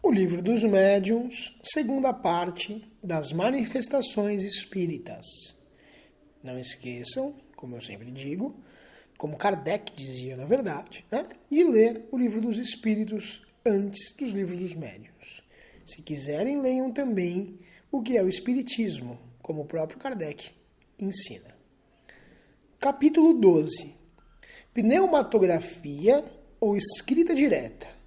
O Livro dos Médiuns, segunda parte das manifestações espíritas. Não esqueçam, como eu sempre digo, como Kardec dizia na verdade, de ler o Livro dos Espíritos antes dos Livros dos Médiuns. Se quiserem, leiam também o que é o Espiritismo, como o próprio Kardec ensina. Capítulo 12. Pneumatografia ou escrita direta.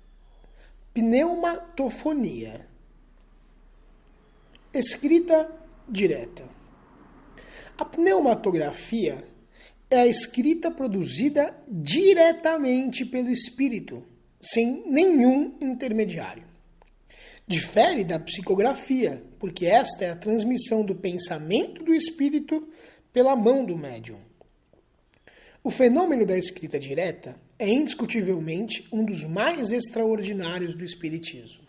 Pneumatofonia. Escrita direta. A pneumatografia é a escrita produzida diretamente pelo espírito, sem nenhum intermediário. Difere da psicografia, porque esta é a transmissão do pensamento do espírito pela mão do médium. O fenômeno da escrita direta é indiscutivelmente um dos mais extraordinários do espiritismo.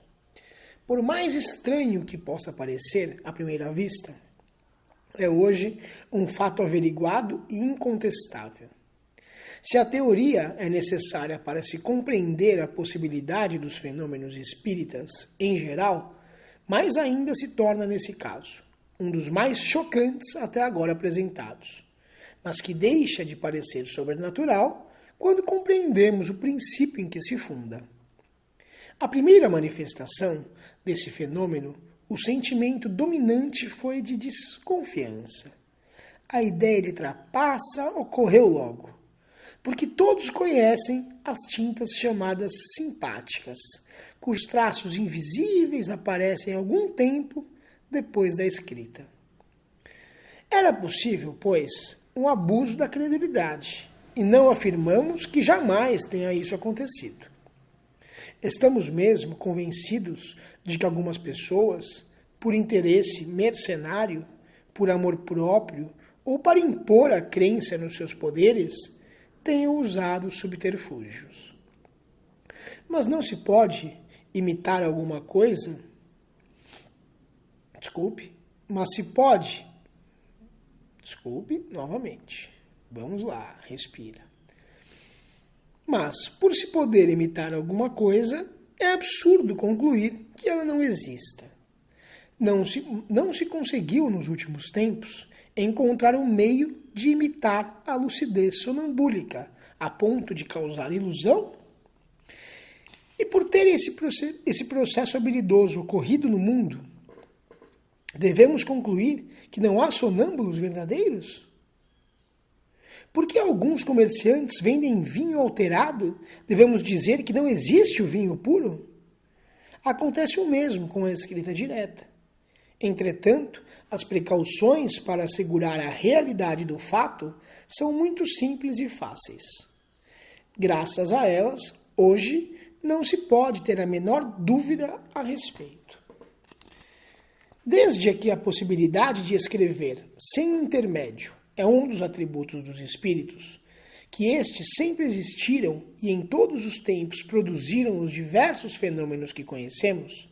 Por mais estranho que possa parecer à primeira vista, é hoje um fato averiguado e incontestável. Se a teoria é necessária para se compreender a possibilidade dos fenômenos espíritas em geral, mais ainda se torna nesse caso, um dos mais chocantes até agora apresentados, mas que deixa de parecer sobrenatural quando compreendemos o princípio em que se funda. A primeira manifestação desse fenômeno, o sentimento dominante foi de desconfiança. A ideia de trapaça ocorreu logo, porque todos conhecem as tintas chamadas simpáticas, cujos traços invisíveis aparecem algum tempo depois da escrita. Era possível, pois, um abuso da credulidade, e não afirmamos que jamais tenha isso acontecido. Estamos mesmo convencidos de que algumas pessoas, por interesse mercenário, por amor próprio ou para impor a crença nos seus poderes, tenham usado subterfúgios. Mas não se pode imitar alguma coisa? Mas se pode. Novamente. Vamos lá, respira. Mas, por se poder imitar alguma coisa, é absurdo concluir que ela não exista. Não se conseguiu, nos últimos tempos, encontrar um meio de imitar a lucidez sonambúlica, a ponto de causar ilusão? E por ter esse processo habilidoso ocorrido no mundo, devemos concluir que não há sonâmbulos verdadeiros? Porque alguns comerciantes vendem vinho alterado, devemos dizer que não existe o vinho puro? Acontece o mesmo com a escrita direta. Entretanto, as precauções para assegurar a realidade do fato são muito simples e fáceis. Graças a elas, hoje, não se pode ter a menor dúvida a respeito. Desde que a possibilidade de escrever sem intermédio é um dos atributos dos espíritos, que estes sempre existiram e em todos os tempos produziram os diversos fenômenos que conhecemos,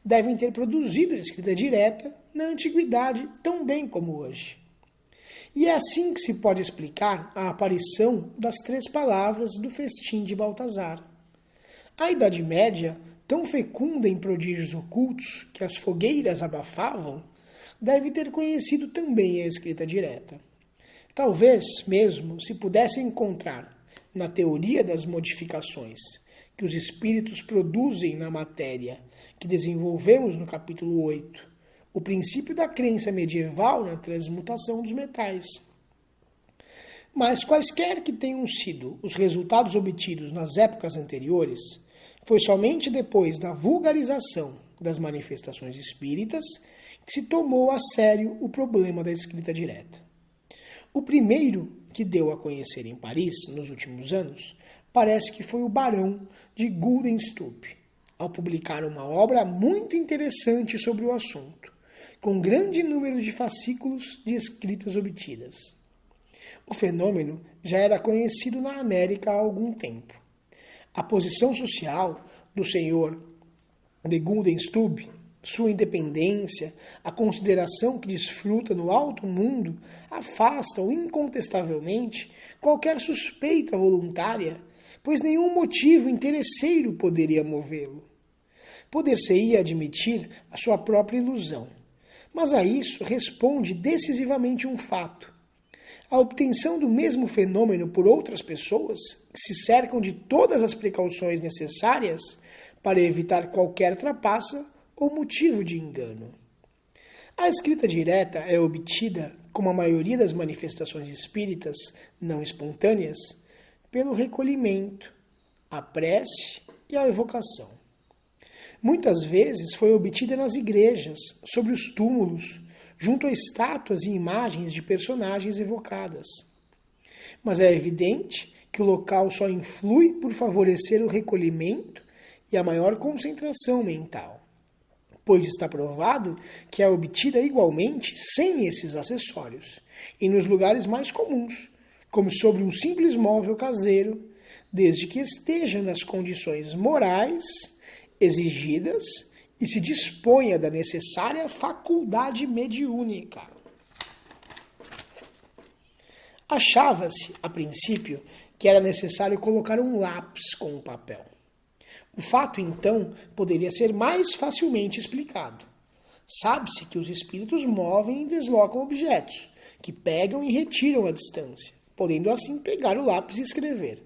devem ter produzido a escrita direta na antiguidade tão bem como hoje. E é assim que se pode explicar a aparição das 3 palavras do festim de Baltazar. A Idade Média, tão fecunda em prodígios ocultos que as fogueiras abafavam, deve ter conhecido também a escrita direta. Talvez mesmo se pudesse encontrar na teoria das modificações que os espíritos produzem na matéria que desenvolvemos no capítulo 8, o princípio da crença medieval na transmutação dos metais. Mas quaisquer que tenham sido os resultados obtidos nas épocas anteriores, foi somente depois da vulgarização das manifestações espíritas que se tomou a sério o problema da escrita direta. O primeiro que deu a conhecer em Paris, nos últimos anos, parece que foi o barão de Gudenstub, ao publicar uma obra muito interessante sobre o assunto, com grande número de fascículos de escritas obtidas. O fenômeno já era conhecido na América há algum tempo. A posição social do senhor de Gudenstub, sua independência, a consideração que desfruta no alto mundo, afastam incontestavelmente qualquer suspeita voluntária, pois nenhum motivo interesseiro poderia movê-lo. poder-se-ia admitir a sua própria ilusão. Mas a isso responde decisivamente um fato. A obtenção do mesmo fenômeno por outras pessoas, que se cercam de todas as precauções necessárias para evitar qualquer trapaça ou motivo de engano. A escrita direta é obtida, como a maioria das manifestações espíritas não espontâneas, pelo recolhimento, a prece e a evocação. Muitas vezes foi obtida nas igrejas, sobre os túmulos, junto a estátuas e imagens de personagens evocadas. Mas é evidente que o local só influi por favorecer o recolhimento e a maior concentração mental, pois está provado que é obtida igualmente sem esses acessórios, e nos lugares mais comuns, como sobre um simples móvel caseiro, desde que esteja nas condições morais exigidas e se disponha da necessária faculdade mediúnica. Achava-se, a princípio, que era necessário colocar um lápis com o papel. O fato, então, poderia ser mais facilmente explicado. Sabe-se que os espíritos movem e deslocam objetos, que pegam e retiram à distância, podendo assim pegar o lápis e escrever.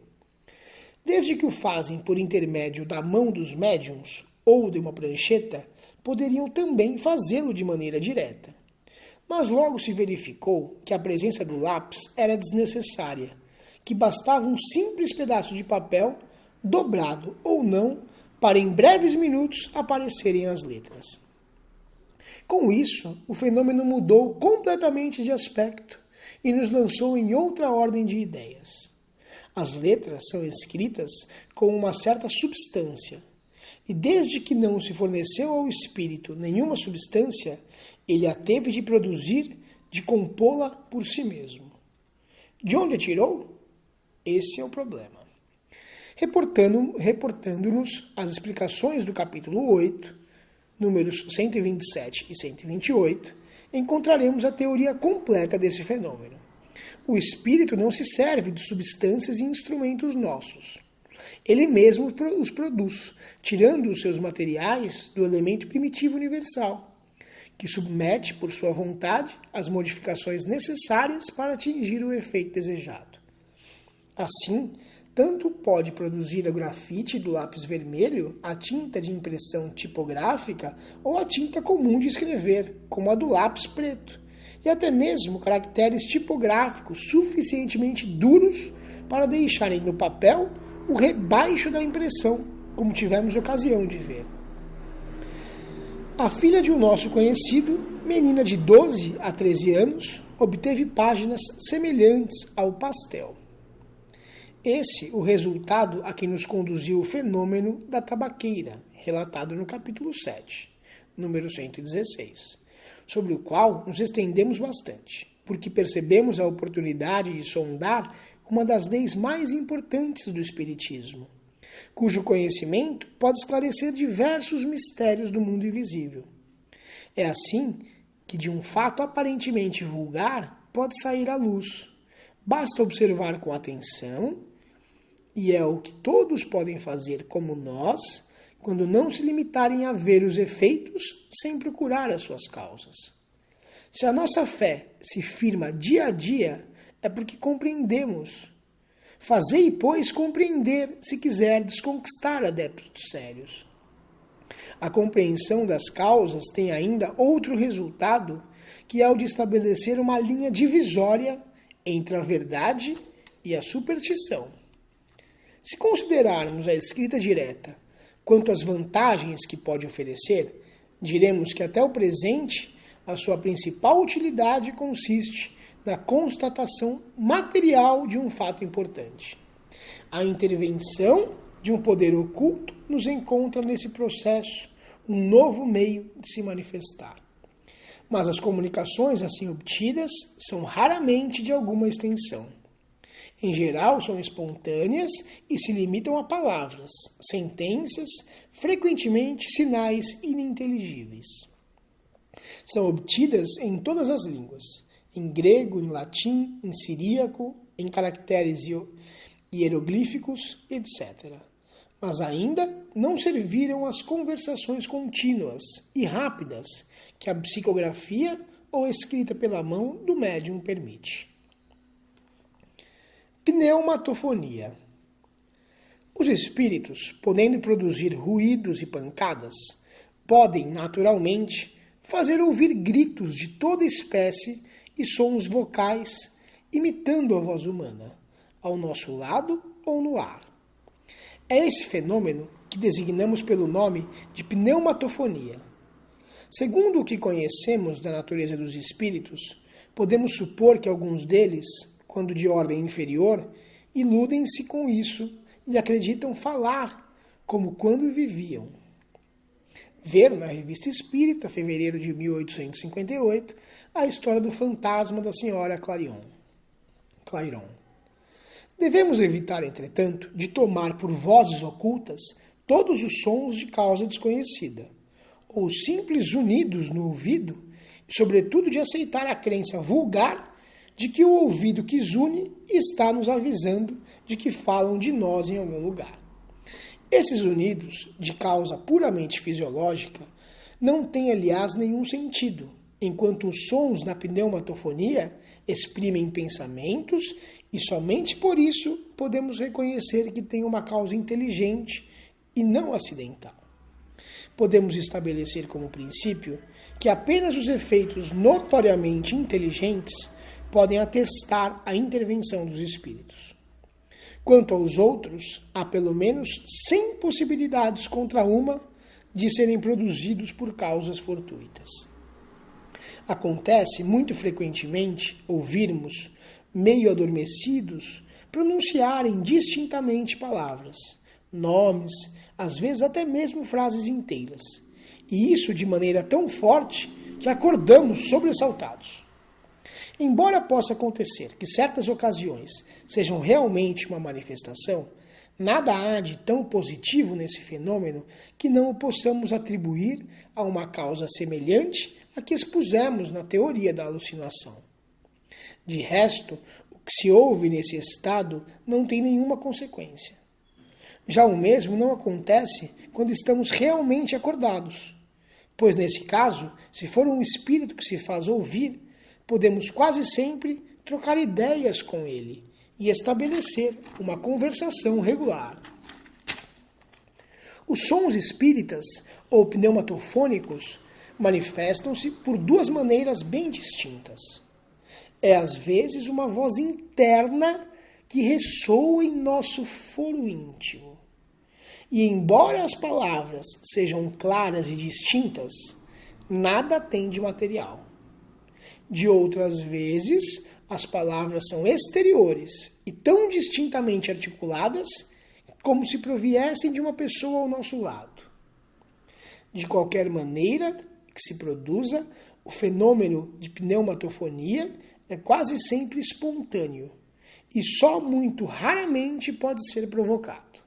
Desde que o fazem por intermédio da mão dos médiuns ou de uma prancheta, poderiam também fazê-lo de maneira direta. Mas logo se verificou que a presença do lápis era desnecessária, que bastava um simples pedaço de papel, dobrado ou não, para em breves minutos aparecerem as letras. Com isso, o fenômeno mudou completamente de aspecto e nos lançou em outra ordem de ideias. As letras são escritas com uma certa substância, e desde que não se forneceu ao espírito nenhuma substância, ele a teve de produzir, de compô-la por si mesmo. De onde a tirou? Esse é o problema. Reportando-nos as explicações do capítulo 8, números 127 e 128, encontraremos a teoria completa desse fenômeno. O espírito não se serve de substâncias e instrumentos nossos. Ele mesmo os produz, tirando os seus materiais do elemento primitivo universal, que submete, por sua vontade, as modificações necessárias para atingir o efeito desejado. Assim, tanto pode produzir a grafite do lápis vermelho, a tinta de impressão tipográfica ou a tinta comum de escrever, como a do lápis preto, e até mesmo caracteres tipográficos suficientemente duros para deixarem no papel o rebaixo da impressão, como tivemos ocasião de ver. A filha de um nosso conhecido, menina de 12 a 13 anos, obteve páginas semelhantes ao pastel. Esse o resultado a que nos conduziu o fenômeno da tabaqueira, relatado no capítulo 7, número 116, sobre o qual nos estendemos bastante, porque percebemos a oportunidade de sondar uma das leis mais importantes do Espiritismo, cujo conhecimento pode esclarecer diversos mistérios do mundo invisível. É assim que de um fato aparentemente vulgar pode sair à luz. Basta observar com atenção, e é o que todos podem fazer como nós, quando não se limitarem a ver os efeitos sem procurar as suas causas. Se a nossa fé se firma dia a dia, é porque compreendemos. Fazei, pois, compreender, se quiserdes conquistar adeptos sérios. A compreensão das causas tem ainda outro resultado, que é o de estabelecer uma linha divisória entre a verdade e a superstição. Se considerarmos a escrita direta quanto às vantagens que pode oferecer, diremos que até o presente a sua principal utilidade consiste na constatação material de um fato importante. A intervenção de um poder oculto nos encontra nesse processo um novo meio de se manifestar. Mas as comunicações assim obtidas são raramente de alguma extensão. Em geral, são espontâneas e se limitam a palavras, sentenças, frequentemente sinais ininteligíveis. São obtidas em todas as línguas, em grego, em latim, em siríaco, em caracteres hieroglíficos, etc. Mas ainda não serviram as conversações contínuas e rápidas que a psicografia ou escrita pela mão do médium permite. Pneumatofonia. Os espíritos, podendo produzir ruídos e pancadas, podem, naturalmente, fazer ouvir gritos de toda espécie e sons vocais, imitando a voz humana, ao nosso lado ou no ar. É esse fenômeno que designamos pelo nome de pneumatofonia. Segundo o que conhecemos da natureza dos espíritos, podemos supor que alguns deles, quando de ordem inferior, iludem-se com isso e acreditam falar, como quando viviam. Ver na Revista Espírita, fevereiro de 1858, a história do fantasma da senhora Clairon. Devemos evitar, entretanto, de tomar por vozes ocultas todos os sons de causa desconhecida, ou simples zunidos no ouvido, e sobretudo de aceitar a crença vulgar de que o ouvido que zune está nos avisando de que falam de nós em algum lugar. Esses zunidos, de causa puramente fisiológica, não têm, aliás, nenhum sentido, enquanto os sons na pneumatofonia exprimem pensamentos e somente por isso podemos reconhecer que tem uma causa inteligente e não acidental. Podemos estabelecer como princípio que apenas os efeitos notoriamente inteligentes podem atestar a intervenção dos espíritos. Quanto aos outros, há pelo menos 100 possibilidades contra uma de serem produzidos por causas fortuitas. Acontece muito frequentemente ouvirmos, meio adormecidos, pronunciarem distintamente palavras, nomes, às vezes até mesmo frases inteiras, e isso de maneira tão forte que acordamos sobressaltados. Embora possa acontecer que certas ocasiões sejam realmente uma manifestação, nada há de tão positivo nesse fenômeno que não o possamos atribuir a uma causa semelhante à que expusemos na teoria da alucinação. De resto, o que se ouve nesse estado não tem nenhuma consequência. Já o mesmo não acontece quando estamos realmente acordados, pois nesse caso, se for um espírito que se faz ouvir, podemos quase sempre trocar ideias com ele e estabelecer uma conversação regular. Os sons espíritas ou pneumatofônicos manifestam-se por duas maneiras bem distintas. É às vezes uma voz interna que ressoa em nosso foro íntimo. E embora as palavras sejam claras e distintas, nada tem de material. De outras vezes, as palavras são exteriores e tão distintamente articuladas como se proviessem de uma pessoa ao nosso lado. De qualquer maneira que se produza, o fenômeno de pneumatofonia é quase sempre espontâneo e só muito raramente pode ser provocado.